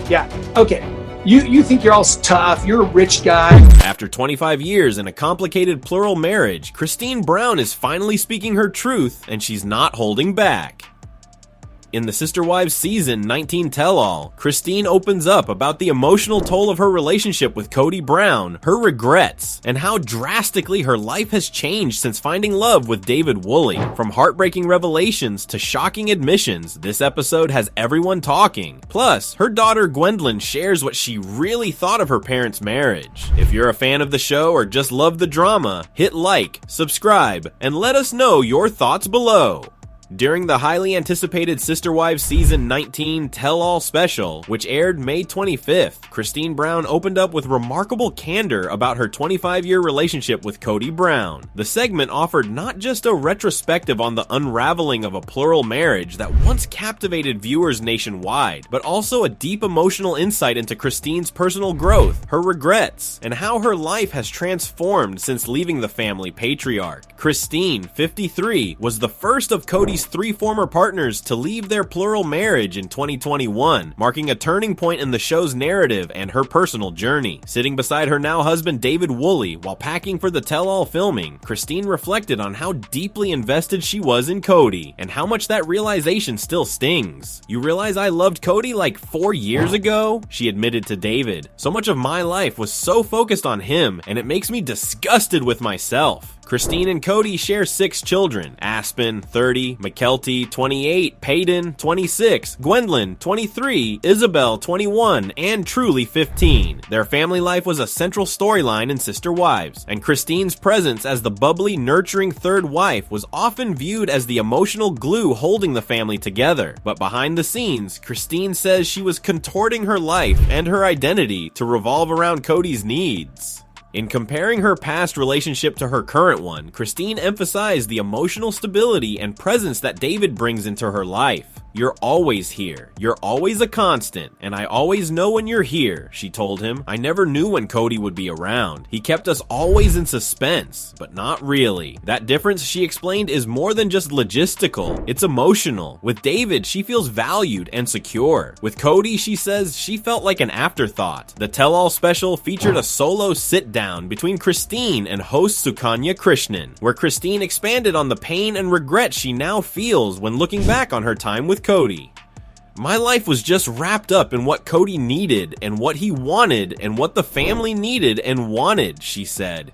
Yeah, okay. You think you're all tough, you're a rich guy. After 25 years in a complicated plural marriage, Christine Brown is finally speaking her truth, and she's not holding back. In the Sister Wives Season 19 Tell-All, Christine opens up about the emotional toll of her relationship with Kody Brown, her regrets, and how drastically her life has changed since finding love with David Woolley. From heartbreaking revelations to shocking admissions, this episode has everyone talking. Plus, her daughter Gwendolyn shares what she really thought of her parents' marriage. If you're a fan of the show or just love the drama, hit like, subscribe, and let us know your thoughts below. During the highly anticipated Sister Wives Season 19 Tell-All Special, which aired May 25th, Christine Brown opened up with remarkable candor about her 25-year relationship with Kody Brown. The segment offered not just a retrospective on the unraveling of a plural marriage that once captivated viewers nationwide, but also a deep emotional insight into Christine's personal growth, her regrets, and how her life has transformed since leaving the family patriarch. Christine, 53, was the first of Kody's 3 former partners to leave their plural marriage in 2021, marking a turning point in the show's narrative and her personal journey. Sitting beside her now husband David Woolley while packing for the tell-all filming, Christine reflected on how deeply invested she was in Kody and how much that realization still stings. "You realize I loved Kody like 4 years ago?" she admitted to David. "So much of my life was so focused on him, and it makes me disgusted with myself." Christine and Kody share 6 children: Aspen, 30, McKelty, 28, Peyton, 26, Gwendolyn, 23, Isabel, 21, and Truly, 15. Their family life was a central storyline in Sister Wives, and Christine's presence as the bubbly, nurturing third wife was often viewed as the emotional glue holding the family together. But behind the scenes, Christine says she was contorting her life and her identity to revolve around Kody's needs. In comparing her past relationship to her current one, Christine emphasized the emotional stability and presence that David brings into her life. "You're always here. You're always a constant, and I always know when you're here," she told him. "I never knew when Kody would be around. He kept us always in suspense, but not really." That difference, she explained, is more than just logistical. It's emotional. With David, she feels valued and secure. With Kody, she says she felt like an afterthought. The Tell-All Special featured a solo sit-down between Christine and host Sukanya Krishnan, where Christine expanded on the pain and regret she now feels when looking back on her time with Kody. "My life was just wrapped up in what Kody needed and what he wanted and what the family needed and wanted," she said.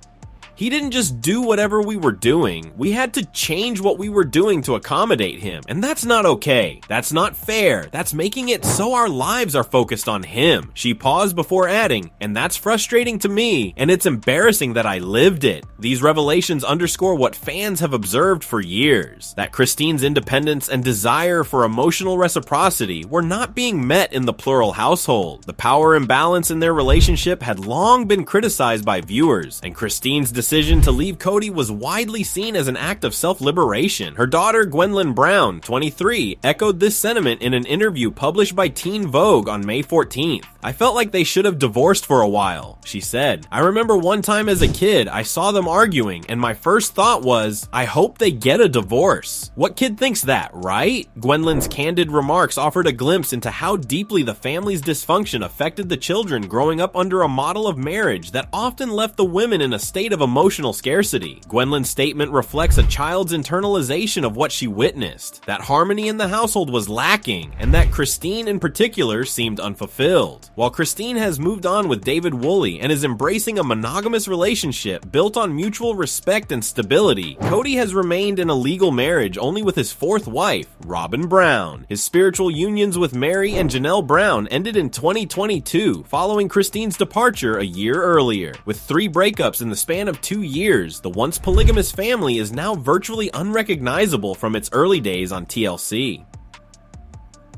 "He didn't just do whatever we were doing. We had to change what we were doing to accommodate him. And that's not okay. That's not fair. That's making it so our lives are focused on him." She paused before adding, "And that's frustrating to me, and it's embarrassing that I lived it." These revelations underscore what fans have observed for years, that Christine's independence and desire for emotional reciprocity were not being met in the plural household. The power imbalance in their relationship had long been criticized by viewers, and Christine's decision to leave Kody was widely seen as an act of self-liberation. Her daughter Gwendolyn Brown, 23, echoed this sentiment in an interview published by Teen Vogue on May 14th. "I felt like they should have divorced for a while," she said. "I remember one time as a kid, I saw them arguing, and my first thought was, I hope they get a divorce. What kid thinks that, right?" Gwendolyn's candid remarks offered a glimpse into how deeply the family's dysfunction affected the children growing up under a model of marriage that often left the women in a state of emotional scarcity. Gwendolyn's statement reflects a child's internalization of what she witnessed, that harmony in the household was lacking, and that Christine in particular seemed unfulfilled. While Christine has moved on with David Woolley and is embracing a monogamous relationship built on mutual respect and stability, Kody has remained in a legal marriage only with his 4th wife, Robin Brown. His spiritual unions with Mary and Janelle Brown ended in 2022, following Christine's departure a year earlier. With 3 breakups in the span of 2 years, the once polygamous family is now virtually unrecognizable from its early days on TLC.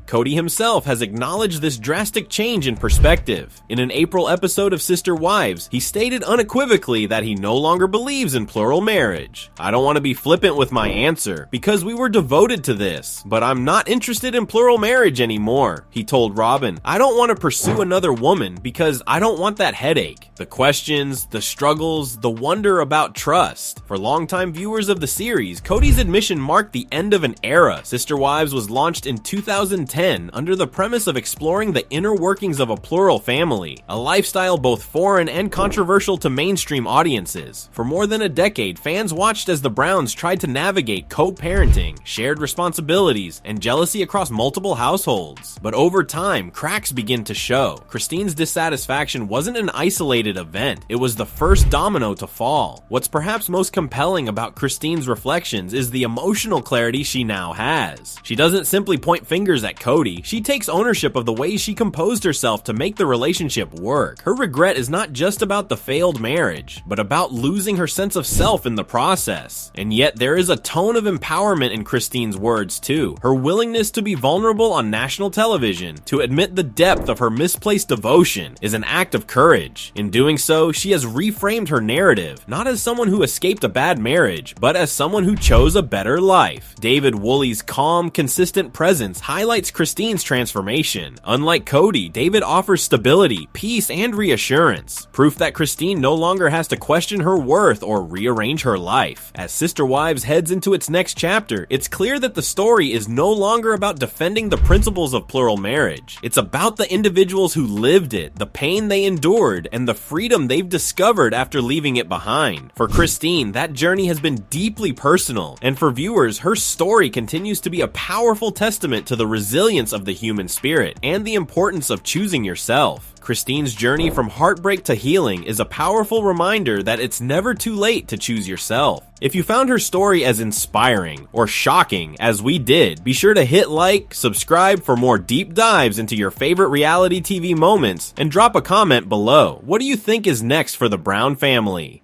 Kody himself has acknowledged this drastic change in perspective. In an April episode of Sister Wives, he stated unequivocally that he no longer believes in plural marriage. "I don't want to be flippant with my answer, because we were devoted to this, but I'm not interested in plural marriage anymore," he told Robin. "I don't want to pursue another woman because I don't want that headache. The questions, the struggles, the wonder about trust." For longtime viewers of the series, Kody's admission marked the end of an era. Sister Wives was launched in 2010 2010 under the premise of exploring the inner workings of a plural family, a lifestyle both foreign and controversial to mainstream audiences. For more than a decade, fans watched as the Browns tried to navigate co-parenting, shared responsibilities, and jealousy across multiple households. But over time, cracks begin to show. Christine's dissatisfaction wasn't an isolated event, it was the first domino to fall. What's perhaps most compelling about Christine's reflections is the emotional clarity she now has. She doesn't simply point fingers at Kody, she takes ownership of the ways she composed herself to make the relationship work. Her regret is not just about the failed marriage, but about losing her sense of self in the process. And yet there is a tone of empowerment in Christine's words too. Her willingness to be vulnerable on national television, to admit the depth of her misplaced devotion, is an act of courage. In doing so, she has reframed her narrative, not as someone who escaped a bad marriage, but as someone who chose a better life. David Woolley's calm, consistent presence highlights Christine's transformation. Unlike Kody, David offers stability, peace, and reassurance, proof that Christine no longer has to question her worth or rearrange her life. As Sister Wives heads into its next chapter, it's clear that the story is no longer about defending the principles of plural marriage. It's about the individuals who lived it, the pain they endured, and the freedom they've discovered after leaving it behind. For Christine, that journey has been deeply personal, and for viewers, her story continues to be a powerful testament to the resilience of the human spirit and the importance of choosing yourself. Christine's journey from heartbreak to healing is a powerful reminder that it's never too late to choose yourself. If you found her story as inspiring or shocking as we did, be sure to hit like, subscribe for more deep dives into your favorite reality TV moments, and drop a comment below. What do you think is next for the Brown family?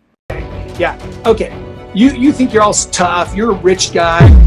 Yeah, okay. You think you're all tough, you're a rich guy, you're